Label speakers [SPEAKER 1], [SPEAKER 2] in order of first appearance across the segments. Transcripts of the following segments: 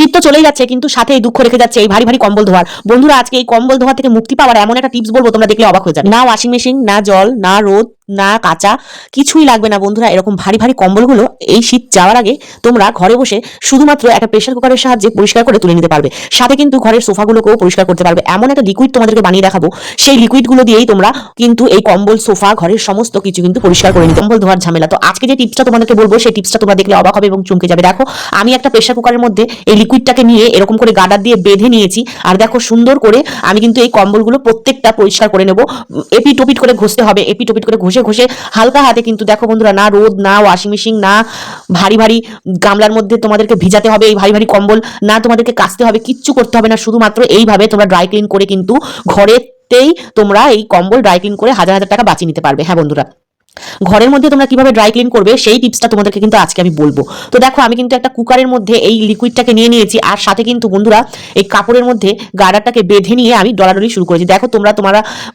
[SPEAKER 1] শীত তো চলেই যাচ্ছে, কিন্তু সাথে এই দুঃখ রেখে যাচ্ছে এই ভারী ভারী কম্বল ধোয়ার। বন্ধুরা, আজকে এই কম্বল ধোয়া থেকে মুক্তি পাওয়ার এমন একটা টিপস বলবো, তোমরা দেখলে অবাক হয়ে যাবে। না ওয়াশিং মেশিন, না জল, না রোদ, না কাঁচা, কিছুই লাগবে না বন্ধুরা। এরকম ভারী ভারী কম্বলগুলো এই শীত যাওয়ার আগে তোমরা ঘরে বসে শুধুমাত্র একটা প্রেসার কুকারের সাহায্যে পরিষ্কার করে তুলে নিতে পারবে। সাথে কিন্তু ঘরের সোফাগুলোকেও পরিষ্কার করতে পারবে। এমন একটা লিকুইড তোমাদেরকে বানিয়ে দেখাবো, সেই লিকুইডগুলো দিয়েই তোমরা কিন্তু এই কম্বল, সোফা, ঘরের সমস্ত কিছু কিন্তু পরিষ্কার করে নিতে। কম্বল ধোয়ার ঝামেলা। তো আজকে যে টিপসটা তোমাদেরকে বলবো, সেই টিপসটা তোমরা দেখলে অবাক হবে এবং চমকে যাবে। দেখো, আমি একটা প্রেসার কুকারের মধ্যে এই লিকুইডটাকে নিয়ে এরকম করে গার্ডার দিয়ে বেঁধে নিয়েছি। আর দেখো, সুন্দর করে আমি কিন্তু এই কম্বলগুলো প্রত্যেকটা পরিষ্কার করে নেবো। এপিট ওপিট করে ঘষতে হবে, এপিট ওপিট করে ঘষে ঘষে হালকা হাতে কিন্তু। দেখো বন্ধুরা, না রোদ, না ওয়াশিং মেশিন, না ভারী ভারী গামলার মধ্যে তোমাদেরকে ভিজাতে হবে এই ভারী ভারী কম্বল, না তোমাদেরকে কাচতে হবে, কিচ্ছু করতে হবে না। শুধুমাত্র এইভাবে তোমরা ড্রাই ক্লিন করে কিন্তু ঘরেতেই তোমরা এই কম্বল ড্রাই ক্লিন করে হাজার হাজার টাকা বাঁচিয়ে নিতে পারবে। হ্যাঁ বন্ধুরা, ঘরের মধ্যে তোমরা কিভাবে ড্রাই ক্লিন করবে সেই টিপসটা তোমাদেরকে কিন্তু আজকে আমি বলবো। তো দেখো, আমি কিন্তু একটা কুকারের মধ্যে এই লিকুইডটাকে নিয়ে নিয়েছি, আর সাথে কিন্তু বন্ধুরা এই কাপড়ের মধ্যে গার্ডারটাকে বেঁধে নিয়ে আমি ডলাডলি শুরু করেছি। দেখো, তোমরা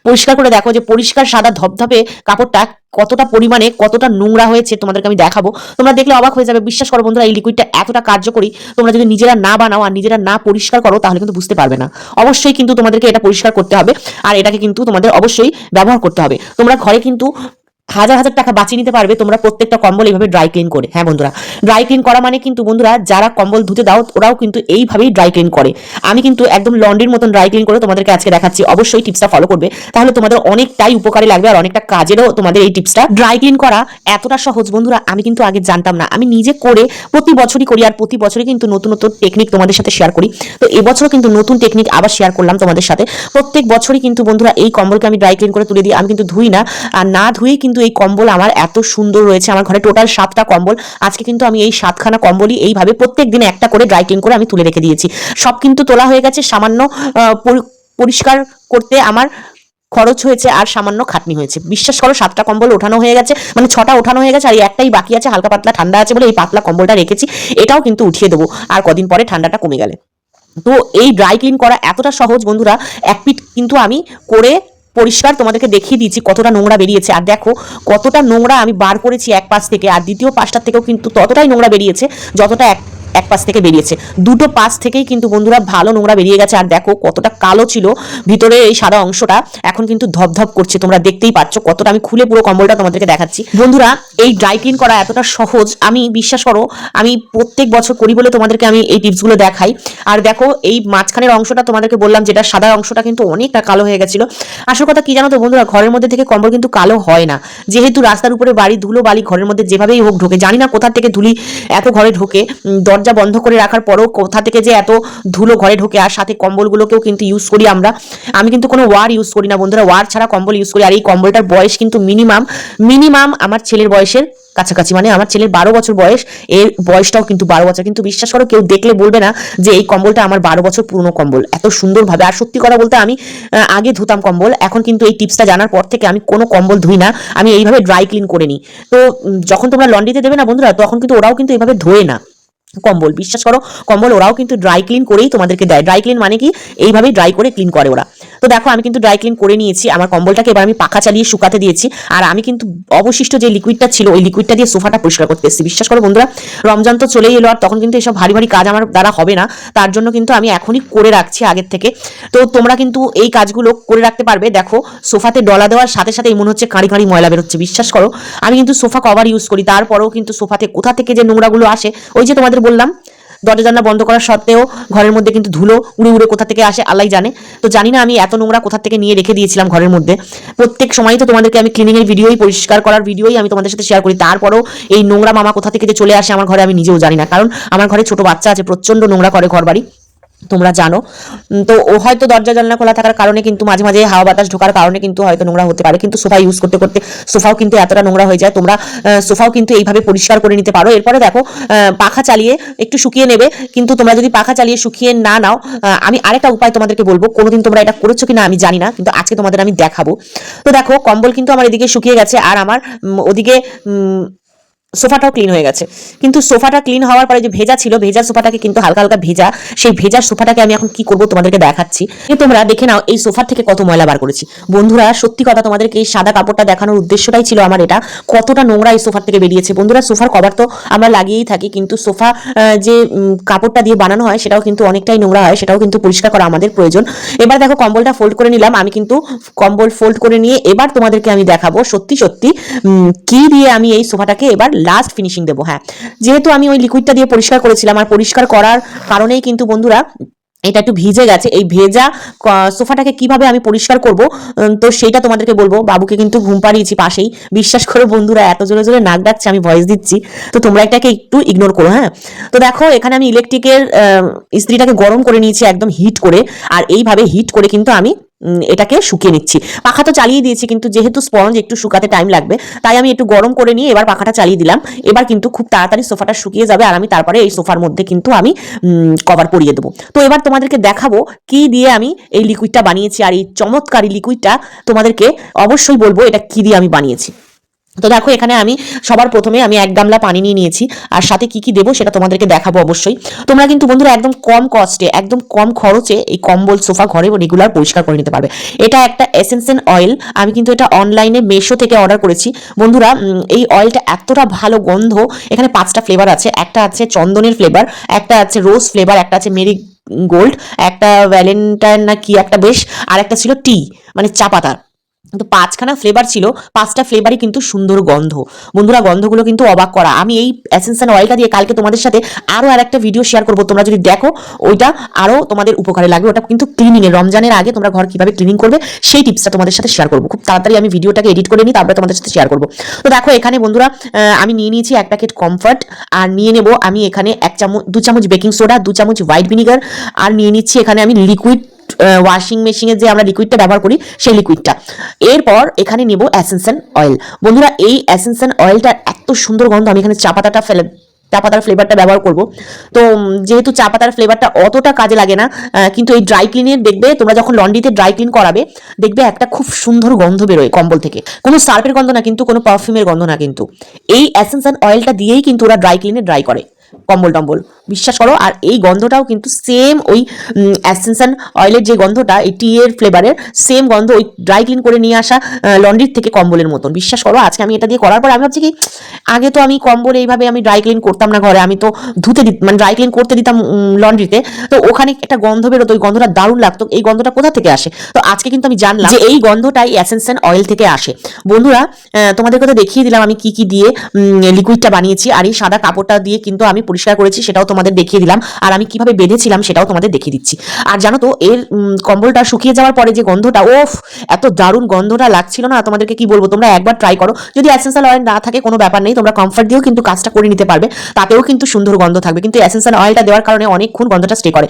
[SPEAKER 1] পরিষ্কার করে দেখো যে পরিষ্কার সাদা ধপধপে কাপড়টা কতটা পরিমাণে কতটা নোংরা হয়েছে তোমাদেরকে আমি দেখাবো। তোমরা দেখলে অবাক হয়ে যাবে। বিশ্বাস করো বন্ধুরা, এই লিকুইডটা এতটা কার্যকরী, তোমরা যদি নিজেরা না বানাও আর নিজেরা না পরিষ্কার করো তাহলে কিন্তু বুঝতে পারবে না। অবশ্যই কিন্তু তোমাদেরকে এটা পরিষ্কার করতে হবে, আর এটাকে কিন্তু তোমাদের অবশ্যই ব্যবহার করতে হবে। তোমরা ঘরে কিন্তু হাজার হাজার টাকা বাঁচিয়ে নিতে পারবে তোমরা প্রত্যেকটা কম্বল এইভাবে ড্রাই ক্লিন করে। হ্যাঁ বন্ধুরা, ড্রাই ক্লিন করা মানে কিন্তু বন্ধুরা, যারা কম্বল ধুতে দাও ওরাও কিন্তু এইভাবেই ড্রাই ক্লিন করে। আমি কিন্তু একদম লন্ড্রির মতন ড্রাই ক্লিন করে তোমাদেরকে আজকে দেখাচ্ছি। অবশ্যই টিপসটা ফলো করবে, তাহলে তোমাদের অনেকটাই উপকারে লাগবে আর অনেকটা কাজেরও তোমাদের এই টিপসটা। ড্রাই ক্লিন করা এতটা সহজ বন্ধুরা, আমি কিন্তু আগে জানতাম না। আমি নিজে করে প্রতি বছরই করি, আর প্রতি বছরই কিন্তু নতুন নতুন টেকনিক তোমাদের সাথে শেয়ার করি। তো এবছরও কিন্তু নতুন টেকনিক আবার শেয়ার করলাম তোমাদের সাথে। প্রত্যেক বছরই কিন্তু বন্ধুরা এই কম্বলকে আমি ড্রাই ক্লিন করে তুলে দিই। আমি কিন্তু ধুই না, আর না ধুয়েই কিন্তু এই কম্বল আমার এত সুন্দর রয়েছে। আমার ঘরে টোটাল 7টা কম্বল। আজকে কিন্তু আমি এই 7খানা কম্বলই এইভাবে প্রত্যেক দিনে একটা করে ড্রাই ক্লিন করে আমি তুলে রেখে দিয়েছি। সব কিন্তু তোলা হয়ে গেছে। সামান্য পরিষ্কার করতে আমার খরচ হয়েছে আর সামান্য খাটনি হয়েছে। বিশ্বাস করো, 7টা কম্বল ওঠানো হয়ে গেছে, মানে 6টা ওঠানো হয়ে গেছে, আর একটাই বাকি আছে। হালকা পাতলা ঠান্ডা আছে বলে এই পাতলা কম্বলটা রেখেছি। এটাও কিন্তু উঠিয়ে দেবো আর কদিন পরে ঠান্ডাটা কমে গেলে। তো এই ড্রাই ক্লিন করা এতটা সহজ বন্ধুরা, এক পিঠ কিন্তু আমি করে পরিষ্কার তোমাদেরকে দেখিয়ে দিয়েছি কতটা নোংরা বেরিয়েছে। আর দেখো কতটা নোংরা আমি বার করেছি এক পাশ থেকে, আর দ্বিতীয় পাশটার থেকেও কিন্তু ততটাই নোংরা বেরিয়েছে যতটা এক পাশ থেকে বেরিয়েছে। দুটো পাশ থেকেই কিন্তু বন্ধুরা ভালো নোংরা বেরিয়ে গেছে। আর দেখো কতটা কালো ছিল ভিতরে এই সাদা অংশটা, এখন কিন্তু ধপধপ করছে। তোমরা দেখতেই পাচ্ছ কতটা। আমি খুলে পুরো কম্বলটা তোমাদেরকে দেখাচ্ছি। বন্ধুরা, এই ড্রাই ক্লিন করা এতটা সহজ, আমি বিশ্বাস করো আমি প্রত্যেক বছর করি বলে তোমাদেরকে আমি এই টিপসগুলো দেখাই। আর দেখো, এই মাঝখানের অংশটা তোমাদেরকে বললাম যেটা সাদা অংশটা কিন্তু অনেকটা কালো হয়ে গেছিল। আসল কথা কি জানো তো বন্ধুরা, ঘরের মধ্যে থেকে কম্বল কিন্তু কালো হয় না। যেহেতু রাস্তার উপরে বাড়ি, ধুলো বালি ঘরের মধ্যে যেভাবেই হোক ঢোকে। জানি না কোথা থেকে ধুলি এত ঘরে ঢোকে, দরজা বন্ধ করে রাখার পরও কোথা থেকে যে এত ধুলো ঘরে ঢোকে। আর সাথে কম্বলগুলোকেও কিন্তু ইউজ করি আমরা। আমি কিন্তু কোনো ওয়ার ইউজ করি না বন্ধুরা, ওয়ার ছাড়া কম্বল ইউজ করি। আর এই কম্বলটার বয়স কিন্তু মিনিমাম আমার ছেলের বয়সের কাছাকাছি, মানে আমার ছেলের 12 বছর বয়স, এর বয়সটাও কিন্তু 12 বছর। কিন্তু বিশ্বাস করো, কেউ দেখলে বলবে না যে এই কম্বলটা আমার 12 বছর পুরনো কম্বল, এত সুন্দরভাবে। আর সত্যি কথা বলতে, আমি আগে ধুতাম কম্বল, এখন কিন্তু এই টিপসটা জানার পর থেকে আমি কোনো কম্বল ধুই না, আমি এইভাবে ড্রাই ক্লিন করে নিই। তো যখন তোমরা লন্ড্রিতে দেবে না বন্ধুরা, তখন কিন্তু ওরাও কিন্তু এইভাবে ধোয়ে না কম্বল। বিশ্বাস করো, কম্বল ওরাও কিন্তু ড্রাই ক্লিন করেই তোমাদেরকে দেয়। ড্রাই ক্লিন মানে কি, এইভাবেই ড্রাই করে ক্লিন করে ওরা। তো দেখো, আমি কিন্তু ড্রাই ক্লিন করে নিয়েছি আমার কম্বলটাকে। এবার আমি পাখা চালিয়ে শুকাতে দিয়েছি। আর আমি কিন্তু অবশিষ্ট যে লিকুইডটা ছিল ওই লিকুইডটা দিয়ে সোফাটা পরিষ্কার করতে এসেছি। বিশ্বাস করো বন্ধুরা, রমজান তো চলেই এলো, আর তখন কিন্তু এসব ভারী ভারী কাজ আমার দ্বারা হবে না। তার জন্য কিন্তু আমি এখনই করে রাখছি আগের থেকে। তো তোমরা কিন্তু এই কাজগুলো করে রাখতে পারবে। দেখো, সোফাতে ডলা দেওয়ার সাথে সাথেই মনে হচ্ছে কাঁড়ি কাঁড়ি ময়লা বেরোচ্ছে। বিশ্বাস করো, আমি কিন্তু সোফা কভার ইউজ করি, তারপরেও কিন্তু সোফাতে কোথা থেকে যে নোংরাগুলো আসে, ওই যে তোমাদের বললাম দরজা জানলা বন্ধ করার সত্ত্বেও ঘরের মধ্যে কিন্তু ধুলো উড়ে উড়ে কোথা থেকে আসে আল্লাহ জানে। তো জানি না আমি এত নোংরা কোথা থেকে নিয়ে রেখে দিয়েছিলাম ঘরের মধ্যে। প্রত্যেক সময় তো তোমাদেরকে আমি ক্লিনিং এর ভিডিওই, পরিষ্কার করার ভিডিওই আমি তোমাদের সাথে শেয়ার করি। তারপরেও এই নোংরা মামা কোথা থেকে যে চলে আসে আমার ঘরে আমি নিজেও জানি না, কারণ আমার ঘরে ছোট বাচ্চা আছে, প্রচন্ড নোংরা করে ঘর বাড়ি, তোমরা জানো। তো ও হয়তো দরজা জানলা খোলা থাকার কারণে কিন্তু মাঝে মাঝে হাওয়া বাতাস ঢোকার কারণে কিন্তু হয়তো নোংরা হতে পারে। কিন্তু সোফা ইউজ করতে করতে সোফাও কিন্তু এতটা নোংরা হয়ে যায়। তোমরা সোফাও কিন্তু এইভাবে পরিষ্কার করে নিতে পারো। এরপরে দেখো, পাখা চালিয়ে একটু শুকিয়ে নেবে। কিন্তু তোমরা যদি পাখা চালিয়ে শুকিয়ে না নাও, আমি আরেকটা উপায় তোমাদেরকে বলবো। কোনোদিন তোমরা এটা করেছো কিনা আমি জানি না, কিন্তু আজকে তোমাদের আমি দেখাবো। তো দেখো, কম্বল কিন্তু আমার এদিকে শুকিয়ে গেছে, আর আমার ওদিকে সোফাটাও ক্লিন হয়ে গেছে। কিন্তু সোফাটা ক্লিন হওয়ার পরে যে ভেজা ছিল, ভেজা সোফাটাকে কিন্তু হালকা হালকা ভেজা, সেই ভেজা সোফাটাকে আমি এখন কি করব তোমাদেরকে দেখাচ্ছি। তোমরা দেখে নাও এই সোফার থেকে কত ময়লা বার করেছি। বন্ধুরা সত্যি কথা, তোমাদেরকে এই সাদা কাপড়টা দেখানোর উদ্দেশ্যটাই ছিল আমার এটা, কতটা নোংরা এই সোফার থেকে বেরিয়েছে। বন্ধুরা সোফার কভার তো আমরা লাগিয়েই থাকি, কিন্তু সোফা যে কাপড়টা দিয়ে বানানো হয় সেটাও কিন্তু অনেকটাই নোংরা হয়, সেটাও কিন্তু পরিষ্কার করা আমাদের প্রয়োজন। এবার দেখো কম্বলটা ফোল্ড করে নিলাম, আমি কিন্তু কম্বল ফোল্ড করে নিয়ে এবার তোমাদেরকে আমি দেখাবো সত্যি সত্যি কি দিয়ে আমি এই সোফাটাকে এবার লাস্ট ফিনিশিং দেবো। হ্যাঁ, যেহেতু আমি ওই লিকুইডটা দিয়ে পরিষ্কার করেছিলাম, আর পরিষ্কার করার কারণেই কিন্তু বন্ধুরা এটা একটু ভিজে গেছে। এই ভেজা সোফাটাকে কিভাবে আমি পরিষ্কার করব, তো সেইটা তোমাদেরকে বলবো। বাবুকে কিন্তু ঘুম পাড়িয়েছি পাশেই, বিশ্বাস করো বন্ধুরা এত জোরে জোরে নাক ডাকছে, আমি ভয়েস দিচ্ছি, তো তোমরা এটাকে একটু ইগনোর করো। হ্যাঁ, তো দেখো এখানে আমি ইলেকট্রিকের ইস্ত্রিটাকে গরম করে নিয়েছি একদম হিট করে, আর এইভাবে হিট করে কিন্তু আমি এটাকে শুকিয়ে নিচ্ছি। পাখা তো চালিয়ে দিয়েছি, কিন্তু যেহেতু স্পঞ্জ একটু শুকাতে টাইম লাগবে, তাই আমি একটু গরম করে নিয়ে এবার পাখাটা চালিয়ে দিলাম। এবার কিন্তু খুব তাড়াতাড়ি সোফাটা শুকিয়ে যাবে, আর আমি তারপরে এই সোফার মধ্যে কিন্তু আমি কভার পরিয়ে দেবো। তো এবার তোমাদেরকে দেখাবো কি দিয়ে আমি এই লিকুইডটা বানিয়েছি, আর এই চমৎকার লিকুইডটা তোমাদেরকে অবশ্যই বলবো এটা কি দিয়ে আমি বানিয়েছি। তো দেখো এখানে আমি সবার প্রথমে আমি 1 গামলা পানি নিয়ে নিয়েছি, আর সাথে কি কি দেবো সেটা তোমাদেরকে দেখাবো অবশ্যই। তোমরা কিন্তু বন্ধুরা একদম কম কস্টে, একদম কম খরচে এই কম্বল সোফা ঘরে রেগুলার পরিষ্কার করে নিতে পারবে। এটা একটা এসেন্সিয়াল অয়েল, আমি কিন্তু এটা অনলাইনে মেশো থেকে অর্ডার করেছি। বন্ধুরা এই অয়েলটা এতটা ভালো গন্ধ, এখানে 5টা ফ্লেভার আছে। একটা আছে চন্দনের ফ্লেভার, একটা আছে রোজ ফ্লেভার, একটা আছে মেরি গোল্ড, একটা ভ্যালেন্টাইন না কি একটা বেশ, আর একটা ছিল টি মানে চা পাতা। তো 5খানা ফ্লেভার ছিল, 5টা ফ্লেভারই কিন্তু সুন্দর গন্ধ। বন্ধুরা গন্ধগুলো কিন্তু অবাক করা। আমি এই এসেন্সিয়াল অয়েলটা দিয়ে কালকে তোমাদের সাথে আরো আরেকটা ভিডিও শেয়ার করবো, তোমরা যদি দেখো ওইটা আরো তোমাদের উপকারে লাগবে। ওটা কিন্তু ক্লিনিং এর, রমজানের আগে তোমরা ঘর কিভাবে ক্লিনিং করবে সেই টিপসটা তোমাদের সাথে শেয়ার করবো। খুব তাড়াতাড়ি আমি ভিডিওটাকে এডিট করে নিই, তারপরে তোমাদের সাথে শেয়ার করবো। তো দেখো এখানে বন্ধুরা আমি নিয়ে নিয়েছি 1 প্যাকেট কমফর্ট, আর নিয়ে নেব আমি এখানে 2 চামচ বেকিং সোডা, 2 চামচ হোয়াইট ভিনিগার, আর নিয়ে নিচ্ছি এখানে আমি লিকুইড ওয়াশিং মেশিনে যে আমরা লিকুইডটা ব্যবহার করি সেই লিকুইডটা। এরপর এখানে নেব এসেন্সিয়াল অয়েল। বন্ধুরা এই এসেন্সিয়াল অয়েলটার এত সুন্দর গন্ধ, আমি এখানে চা পাতার ফ্লেভারটা ব্যবহার করব। তো যেহেতু চা পাতার ফ্লেভারটা অতটা কাজে লাগে না, কিন্তু এই ড্রাই ক্লিনের দেখবে তোমরা যখন লন্ড্রিতে ড্রাই ক্লিন করাবে, দেখবে একটা খুব সুন্দর গন্ধ বেরোয় কম্বল থেকে। কোনো সার্ফের গন্ধ না কিন্তু, কোনো পারফিউমের গন্ধ না কিন্তু, এই এসেন্সিয়াল অয়েলটা দিয়েই কিন্তু ওরা ড্রাই ক্লিনে ড্রাই করে কম্বল টম্বল, বিশ্বাস করো। আর এই গন্ধটাও কিন্তু সেম ওই এসেন্সিয়াল অয়েলের যে গন্ধটা, এই টি এর ফ্লেভারের সেম গন্ধ ওই ড্রাই ক্লিন করে নিয়ে আসা লন্ড্রির থেকে কম্বলের মতন। বিশ্বাস করো আজকে আমি এটা দিয়ে করার পর আমি ভাবছি কি, আগে তো আমি কম্বল এইভাবে আমি ড্রাই ক্লিন করতাম না ঘরে, আমি তো ধুতে মানে ড্রাই ক্লিন করতে দিতাম লন্ড্রিতে, তো ওখানে একটা গন্ধ বেরোতো, ওই গন্ধটা দারুণ লাগতো। এই গন্ধটা কোথা থেকে আসে? তো আজকে কিন্তু আমি জানলাম যে এই গন্ধটাই এসেন্সিয়াল অয়েল থেকে আসে। বন্ধুরা তোমাদেরকে তো দেখিয়ে দিলাম আমি কি কি দিয়ে লিকুইডটা বানিয়েছি, আর এই সাদা কাপড়টা দিয়ে কিন্তু আমি পরিষ্কার করেছি সেটাও তোমাদের দেখিয়ে দিলাম, আর আমি কিভাবে বেঁধেছিলাম সেটাও তোমাদের দেখিয়ে দিচ্ছি। আর জানো তো এর কম্বলটা শুকিয়ে যাওয়ার পরে যে গন্ধটা, ওফ এত দারুণ গন্ধটা লাগছিল না, তোমাদেরকে কি বলবো। তোমরা একবার ট্রাই করো, যদি এসেন্সিয়াল অয়েল না থাকে কোনো ব্যাপার নেই, তোমরা কমফর্ট দিয়েও কিন্তু কাজটা করে নিতে পারবে, তাতেও কিন্তু সুন্দর গন্ধ থাকবে। কিন্তু এসেন্সিয়াল অয়েলটা দেওয়ার কারণে অনেকক্ষণ গন্ধটা স্টে করে।